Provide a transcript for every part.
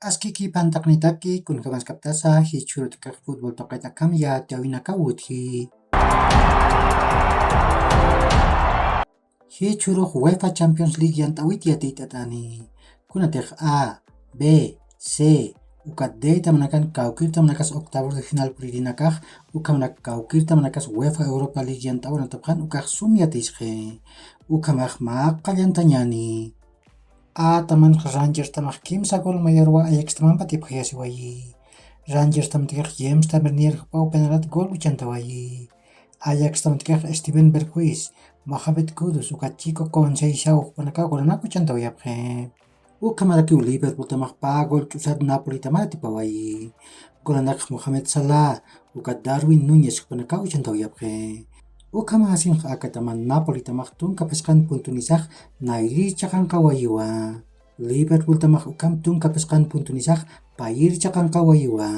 Askiki pantaknitaki kunkamas kaptasa hichurutkaq fútbol toqeta kamya tiawinaka wuthi. Hichuruq UEFA Champions League yant'awit yatiytatani. Kunatiq A, B, C, ukat D tamanakan kawkirta manakas octavos de final puridinakaq ukamnak kawkirta manakas UEFA Europa League yant'awanatapqan ukaq sum yatisqe. Ukamaq maqqa llantañani. A taman Rangers tamaq kimsa gol mayarwa Ajax tamanpa tipqaq yasiwayi. Rangers tamantiqaq James Tavernier hupaw penalat gol uchantawayi. Ajax tamantiqaq Steven Berghuis, Mohamed Kudus uka Chico Conceição hukpanaka golanaku uchantawayapqe. Ukamaraki Liverpool tamaq pa gol ch'usat Napoli tamara tipawayi. Golanaq Mohamed Salah uka Darwin Núñez hukpanaka uchantawayapqe. Ukamasin akataman Napoli tamaq tunka pesqan puntunisaq nayriricha qanqawayiwa. Liverpool tamaq ukam tunka pesqan puntunisaq payiricha qanqawayiwa.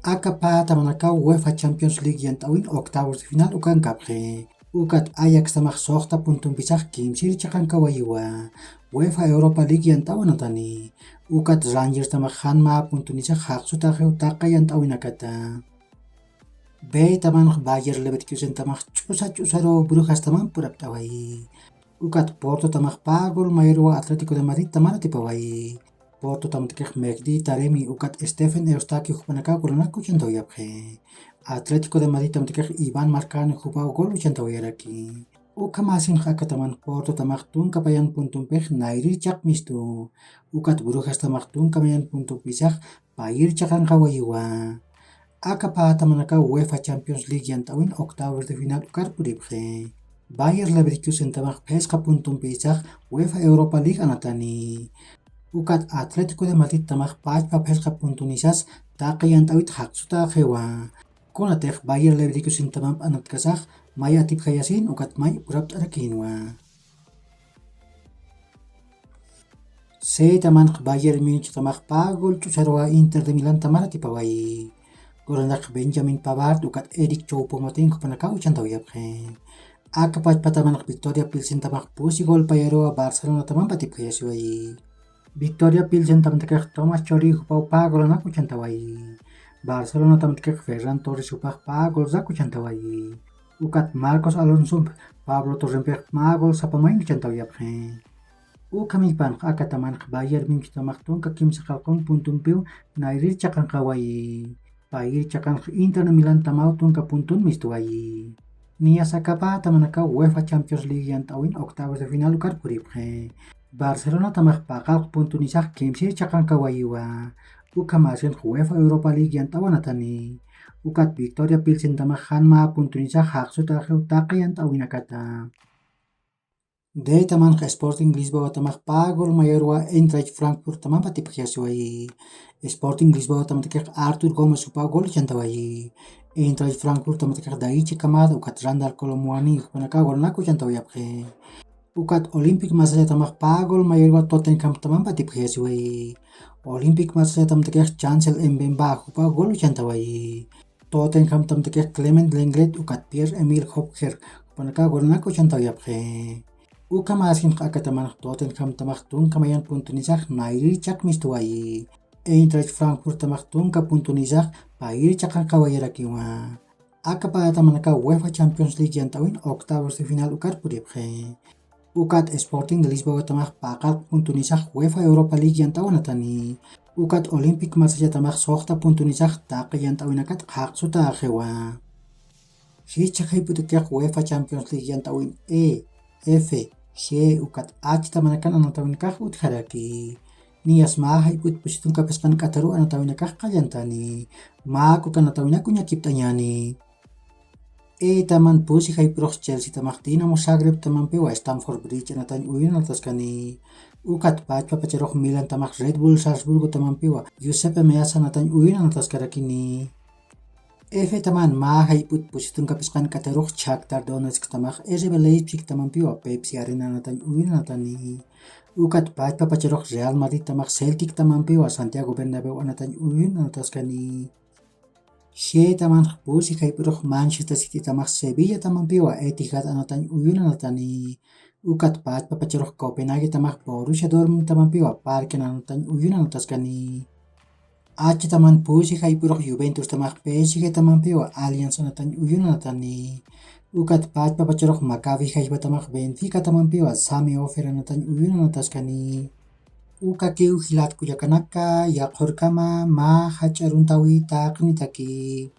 Akapa tamanaka UEFA Champions League yant'awin octavos de final ukankapqe. Ukat Ajax tamaq soqta puntunpisaq kimsiricha qanqawayiwa. UEFA Europa League yant'awanatani. Ukat Rangers tamaq hanma puntunisaq haqsuta qhewtaqa yant'awinakata. B tamanq Bayer Leverkusen tamaq ch'usaro Brujas taman purapt'awayi. Ukat Porto tamaq pa gol mayarwa Atlético de Madrid tamara tipawayi. Porto tamantiqaq Mehdi Taremi ukat Stephen Eustaki hukpanaka golanaku uchantawayapqe. Atlético de Madrid tamantiqaq Iván Marcano hupaw gol uchantawayaraki. Ukamasin akataman Porto tamaq tunka payan puntunpiq nayririchaq mistu. Ukat Brujas tamaq tunka payan puntunpisaq payiricha qanqawayiwa. Akapa tamanaka UEFA Champions League yant'awin octavos de final ukar puripqe. Bayer Leverkusen tamaq phesqa puntunpisaq UEFA Europa League anatani. Ukat Atlético de Madrid tamaq pachpa phesqa puntunisas taqa yant'awit haqsuta qhewa. Kunatiq Bayer Leverkusen taman p'anatkasaq may atipqayasin ukat may purapt'arakinwa. C tamanq Bayern Munich tamaq pa gol ch'usarwa Inter de Milán tamara tipawayi. Golanaq Benjamin Pavard ukat Eric Choupo-Moting hukpanaka uchantawayapqe. Akapachpa tamanaq Victoria Pilsen tamaq pusi gol payarwa Barcelona tamanpa tipqayasiwayi. Victoria Pilsen tamantiqaq Thomas Chori hupaw pa golanaku uchantawayi. Barcelona tamantiqaq Ferran Torres hupaq pa golzak uchantawayi. Ukat Marcos Alonso Pablo Torrenpiq ma gol sapamayn uchantawayapqe. Ukamipanq akatamanq Bayern Munich tamaq tunka kimsa qalqon puntunpiw nayriricha qanqawayi. Payiricha qanq Inter de Milán tamaw tunka puntun mistuwayi. Niyasakapa tamanaka UEFA Champions League yant'awin octavos de final ukar puripqe. Barcelona tamaq paqalq puntunisaq kimsiricha qanqawayiwa. Ukamasin UEFA Europa League yant'awanatani. Ukat Victoria Pilsen tamaq hanma puntunisaq haqsuta qhewtaqa yant'awinakata. D tamanq Sporting Lisboa tamaq pa gol mayarwa Eintracht Frankfurt tamanpa tipqayasiwayi. Sporting Lisboa tamantiqaq Artur Gomes hupaw gol uchantawayi. Eintracht Frankfurt tamantiqaq Daichi Kamada ukat Randal Kolo Muani hukpanaka golanaku uchantawayapqe. Ukat Olympic Marsella tamaq pa gol mayarwa Tottenham tamanpa tipqayasiwayi. Olympic Marsella tamantiqaq Chancel Mbemba hupaw gol uchantawayi. Tottenham tamantiqaq Clement Lenglet ukat Pierre-Emile Hopker hukpanaka golanaku uchantawayapqe. Ukamasin akatamanq Tottenham tamaq tunka mayan puntunisaq nayririchaq mistuwayi. Eintracht Frankfurt tamaq tunka puntunisaq payiricha qanqawayarakiwa. Akapa tamanaka UEFA Champions League yant'awin octavos de final ukar puripqe. Ukat Sporting de Lisboa tamaq paqalq puntunisaq UEFA Europa League yant'awanatani. Ukat Olympic Marsella tamaq soqta puntunisaq taqa yant'awinakata haqsuta qhewa. Hicha qhiputiqaq UEFA Champions League yant'awin E, F, G ukat H tamanakan anatawinakaq utqaraki. Niyas mahay pustunka pesqan k'ataru anatawinakaq qallantani. Maku kanatawinaku ñakipt'añani. E taman pusi haypruq Chelsea tamaq Dinamo Zagreb tamanpiwa Stamford Bridge anatañ uyanatasqani. Ukat pachpa pacharuq Milan tamaq Red Bull Salzburgo tamanpiwa Giuseppe Meazza anatañ uyanatasqarakini. F taman mahay pustunka pesqan k'ataruq Shakhtar Donetsk tamaq RB Leipzig tamanpiwa Pepsi Arena anatañ uyanatani. Ukat pachpa pacharuq Real Madrid tamaq Celtic tamanpiwa Santiago Bernabeu anatañ uyanatasqani. G tamanq pusi haypruq Manchester City tamaq Sevilla tamanpiwa Etihad anatañ uyunanatani. Ukat pachpa pacharuq Copenhague tamaq Borussia Dortmund tamanpiwa Parken anatañ uyunanatasqani. Achi taman pusi haypuraq Juventus tamaq sige taman piwa Alianza natan uyuna natani ukat pachpapacharoq Maccabi hallpatamaq Benfica taman piwa Sami Ofera natan uyuna nataskani uka kiw hilat kuyakanaka yaqhurkama ma hach'aruntawi taqni taki